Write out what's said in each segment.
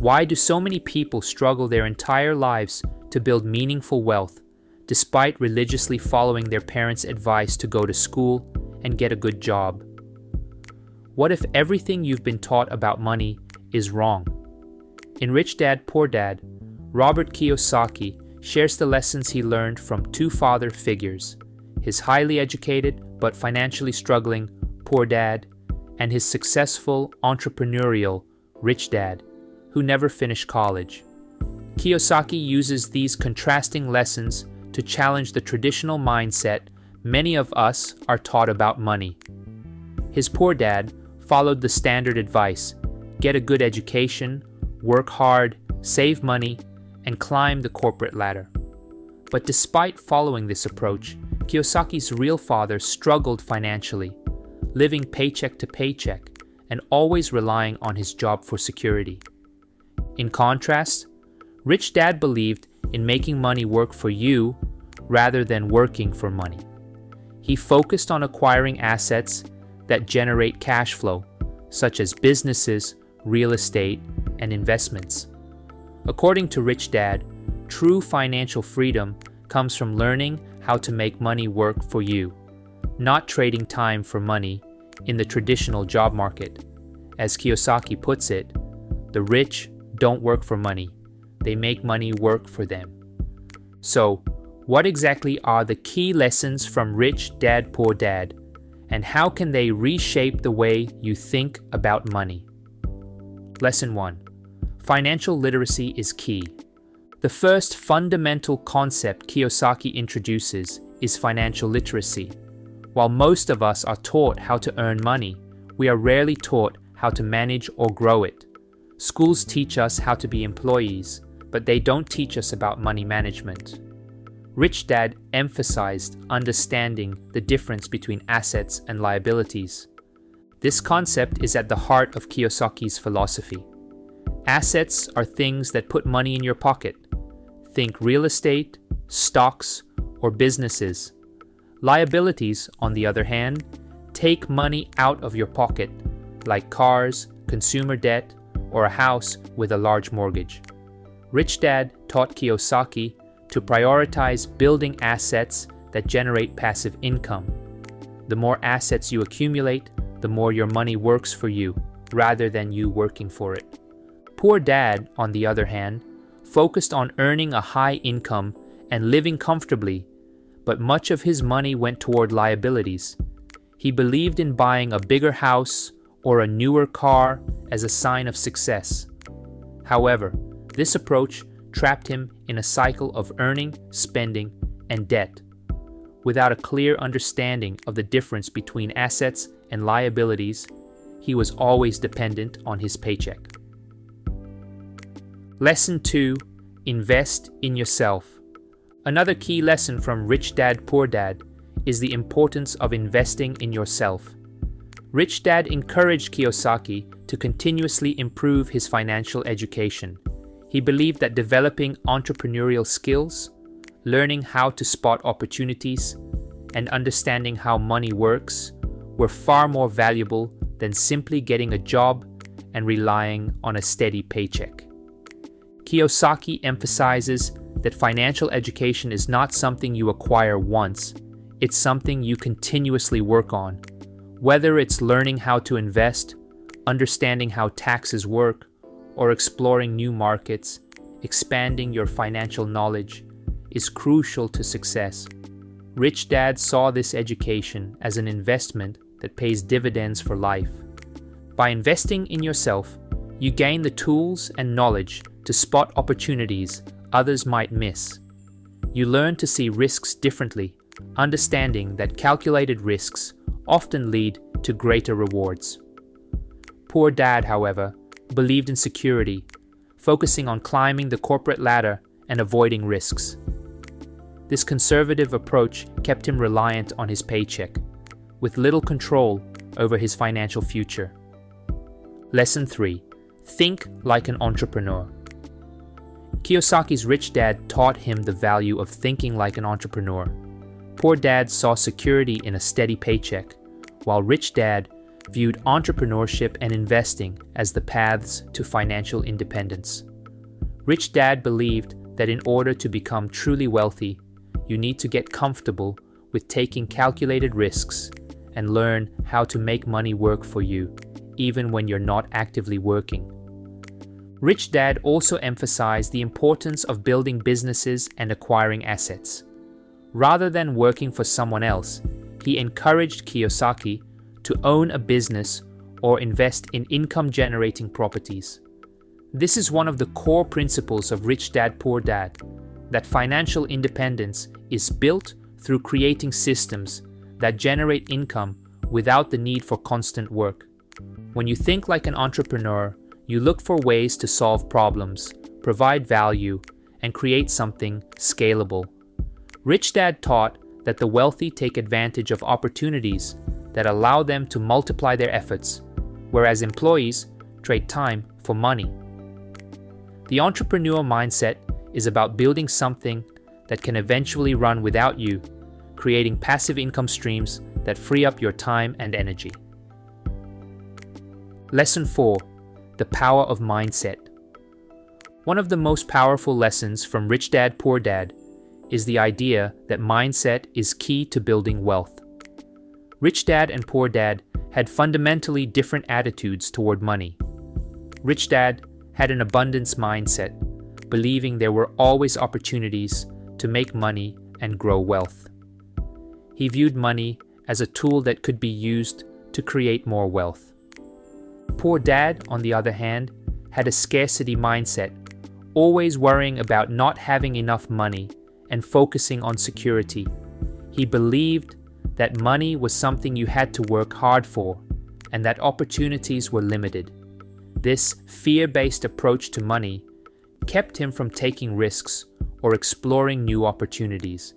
Why do so many people struggle their entire lives to build meaningful wealth, despite religiously following their parents' advice to go to school and get a good job? What if everything you've been taught about money is wrong? In Rich Dad, Poor Dad, Robert Kiyosaki shares the lessons he learned from two father figures, his highly educated but financially struggling poor dad, and his successful entrepreneurial rich dad, who never finished college. Kiyosaki uses these contrasting lessons to challenge the traditional mindset many of us are taught about money. His poor dad followed the standard advice: get a good education, work hard, save money, and climb the corporate ladder. But despite following this approach, Kiyosaki's real father struggled financially, living paycheck to paycheck and always relying on his job for security. In contrast, Rich Dad believed in making money work for you rather than working for money. He focused on acquiring assets that generate cash flow, such as businesses, real estate, and investments. According to Rich Dad, true financial freedom comes from learning how to make money work for you, not trading time for money in the traditional job market. As Kiyosaki puts it, the rich don't work for money, they make money work for them. So, what exactly are the key lessons from Rich Dad, Poor Dad, and how can they reshape the way you think about money? Lesson 1. Financial literacy is key. The first fundamental concept Kiyosaki introduces is financial literacy. While most of us are taught how to earn money, we are rarely taught how to manage or grow it. Schools teach us how to be employees, but they don't teach us about money management. Rich Dad emphasized understanding the difference between assets and liabilities. This concept is at the heart of Kiyosaki's philosophy. Assets are things that put money in your pocket. Think real estate, stocks, or businesses. Liabilities, on the other hand, take money out of your pocket, like cars, consumer debt, or a house with a large mortgage. Rich Dad taught Kiyosaki to prioritize building assets that generate passive income. The more assets you accumulate, the more your money works for you, rather than you working for it. Poor Dad, on the other hand, focused on earning a high income and living comfortably, but much of his money went toward liabilities. He believed in buying a bigger house or a newer car as a sign of success. However, this approach trapped him in a cycle of earning, spending, and debt. Without a clear understanding of the difference between assets and liabilities, he was always dependent on his paycheck. Lesson 2. Invest in yourself. Another key lesson from Rich Dad, Poor Dad is the importance of investing in yourself. Rich Dad encouraged Kiyosaki to continuously improve his financial education. He believed that developing entrepreneurial skills, learning how to spot opportunities, and understanding how money works were far more valuable than simply getting a job and relying on a steady paycheck. Kiyosaki emphasizes that financial education is not something you acquire once, it's something you continuously work on. Whether it's learning how to invest, understanding how taxes work, or exploring new markets, expanding your financial knowledge is crucial to success. Rich Dad saw this education as an investment that pays dividends for life. By investing in yourself, you gain the tools and knowledge to spot opportunities others might miss. You learn to see risks differently, understanding that calculated risks often lead to greater rewards. Poor Dad, however, believed in security, focusing on climbing the corporate ladder and avoiding risks. This conservative approach kept him reliant on his paycheck, with little control over his financial future. Lesson 3. Think like an entrepreneur. Kiyosaki's Rich Dad taught him the value of thinking like an entrepreneur. Poor Dad saw security in a steady paycheck, while Rich Dad viewed entrepreneurship and investing as the paths to financial independence. Rich Dad believed that in order to become truly wealthy, you need to get comfortable with taking calculated risks and learn how to make money work for you, even when you're not actively working. Rich Dad also emphasized the importance of building businesses and acquiring assets. Rather than working for someone else, he encouraged Kiyosaki to own a business or invest in income-generating properties. This is one of the core principles of Rich Dad Poor Dad, that financial independence is built through creating systems that generate income without the need for constant work. When you think like an entrepreneur, you look for ways to solve problems, provide value, and create something scalable. Rich Dad taught that the wealthy take advantage of opportunities that allow them to multiply their efforts, whereas employees trade time for money. The entrepreneurial mindset is about building something that can eventually run without you, creating passive income streams that free up your time and energy. Lesson 4. The power of mindset. One of the most powerful lessons from Rich Dad Poor Dad is the idea that mindset is key to building wealth. Rich Dad and Poor Dad had fundamentally different attitudes toward money. Rich Dad had an abundance mindset, believing there were always opportunities to make money and grow wealth. He viewed money as a tool that could be used to create more wealth. Poor Dad, on the other hand, had a scarcity mindset, always worrying about not having enough money and focusing on security. He believed that money was something you had to work hard for and that opportunities were limited. This fear-based approach to money kept him from taking risks or exploring new opportunities.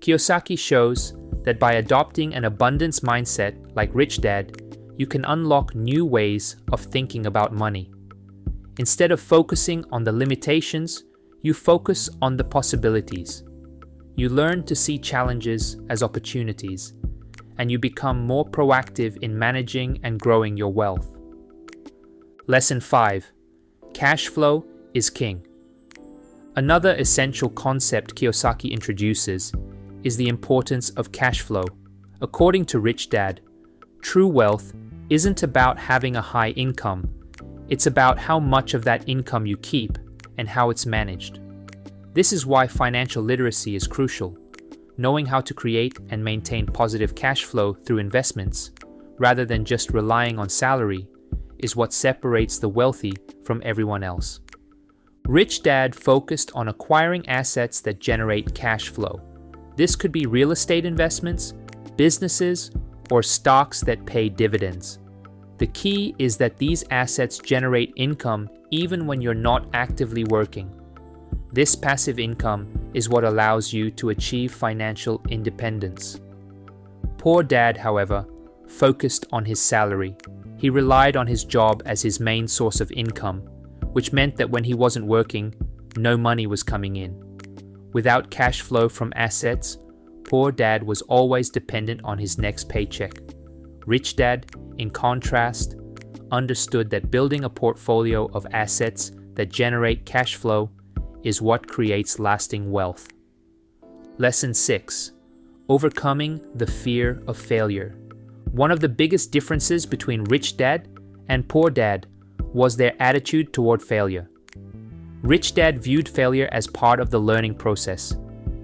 Kiyosaki shows that by adopting an abundance mindset like Rich Dad, you can unlock new ways of thinking about money. Instead of focusing on the limitations, you focus on the possibilities. You learn to see challenges as opportunities, and you become more proactive in managing and growing your wealth. Lesson 5. Cash flow is king. Another essential concept Kiyosaki introduces is the importance of cash flow. According to Rich Dad, true wealth isn't about having a high income. It's about how much of that income you keep and how it's managed. This is why financial literacy is crucial. Knowing how to create and maintain positive cash flow through investments, rather than just relying on salary, is what separates the wealthy from everyone else. Rich Dad focused on acquiring assets that generate cash flow. This could be real estate investments, businesses, or stocks that pay dividends. The key is that these assets generate income even when you're not actively working. This passive income is what allows you to achieve financial independence. Poor Dad, however, focused on his salary. He relied on his job as his main source of income, which meant that when he wasn't working, no money was coming in. Without cash flow from assets, Poor Dad was always dependent on his next paycheck. Rich Dad, in contrast, understood that building a portfolio of assets that generate cash flow is what creates lasting wealth. Lesson 6. Overcoming the fear of failure. One of the biggest differences between Rich Dad and Poor Dad was their attitude toward failure. Rich Dad viewed failure as part of the learning process.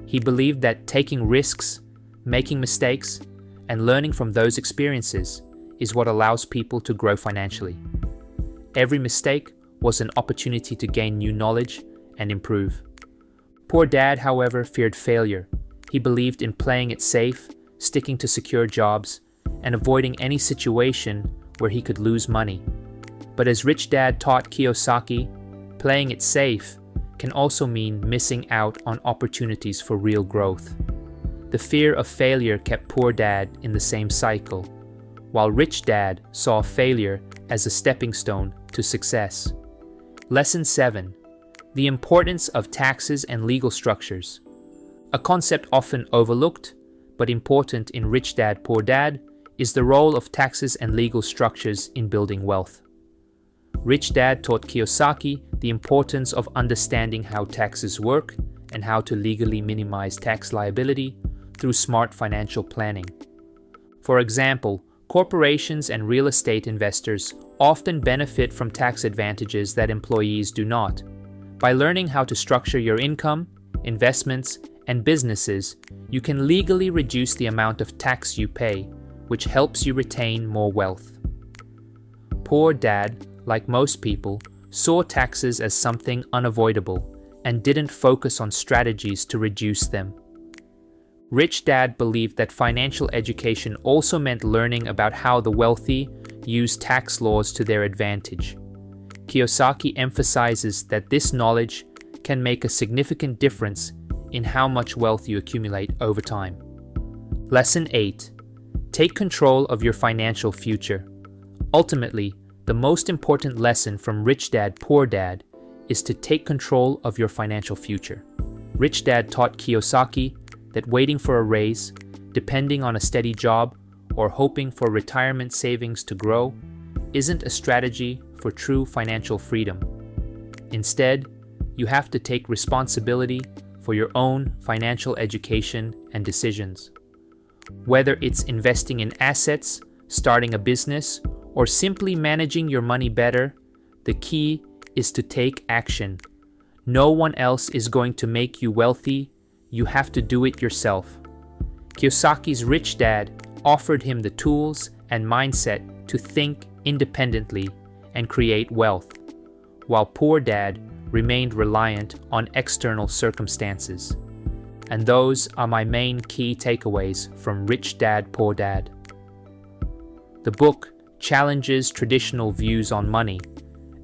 He believed that taking risks, making mistakes, and learning from those experiences is what allows people to grow financially. Every mistake was an opportunity to gain new knowledge and improve. Poor Dad, however, feared failure. He believed in playing it safe, sticking to secure jobs, and avoiding any situation where he could lose money. But as Rich Dad taught Kiyosaki, playing it safe can also mean missing out on opportunities for real growth. The fear of failure kept Poor Dad in the same cycle, while Rich Dad saw failure as a stepping stone to success. Lesson 7. The importance of taxes and legal structures. A concept often overlooked, but important in Rich Dad Poor Dad, is the role of taxes and legal structures in building wealth. Rich Dad taught Kiyosaki the importance of understanding how taxes work and how to legally minimize tax liability through smart financial planning. For example, corporations and real estate investors often benefit from tax advantages that employees do not. By learning how to structure your income, investments, and businesses, you can legally reduce the amount of tax you pay, which helps you retain more wealth. Poor Dad, like most people, saw taxes as something unavoidable and didn't focus on strategies to reduce them. Rich Dad believed that financial education also meant learning about how the wealthy use tax laws to their advantage. Kiyosaki emphasizes that this knowledge can make a significant difference in how much wealth you accumulate over time. Lesson 8. Take control of your financial future. Ultimately, the most important lesson from Rich Dad, Poor Dad is to take control of your financial future. Rich Dad taught Kiyosaki that waiting for a raise, depending on a steady job, or hoping for retirement savings to grow isn't a strategy for true financial freedom. Instead, you have to take responsibility for your own financial education and decisions. Whether it's investing in assets, starting a business, or simply managing your money better, the key is to take action. No one else is going to make you wealthy. You have to do it yourself. Kiyosaki's Rich Dad offered him the tools and mindset to think independently and create wealth, while Poor Dad remained reliant on external circumstances. And those are my main key takeaways from Rich Dad, Poor Dad. The book challenges traditional views on money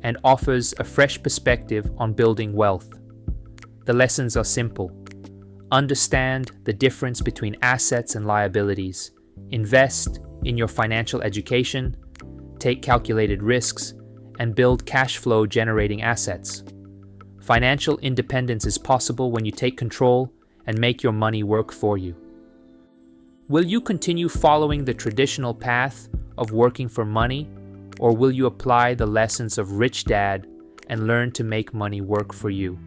and offers a fresh perspective on building wealth. The lessons are simple. Understand the difference between assets and liabilities. Invest in your financial education, take calculated risks, and build cash flow generating assets. Financial independence is possible when you take control and make your money work for you. Will you continue following the traditional path of working for money, or will you apply the lessons of Rich Dad and learn to make money work for you?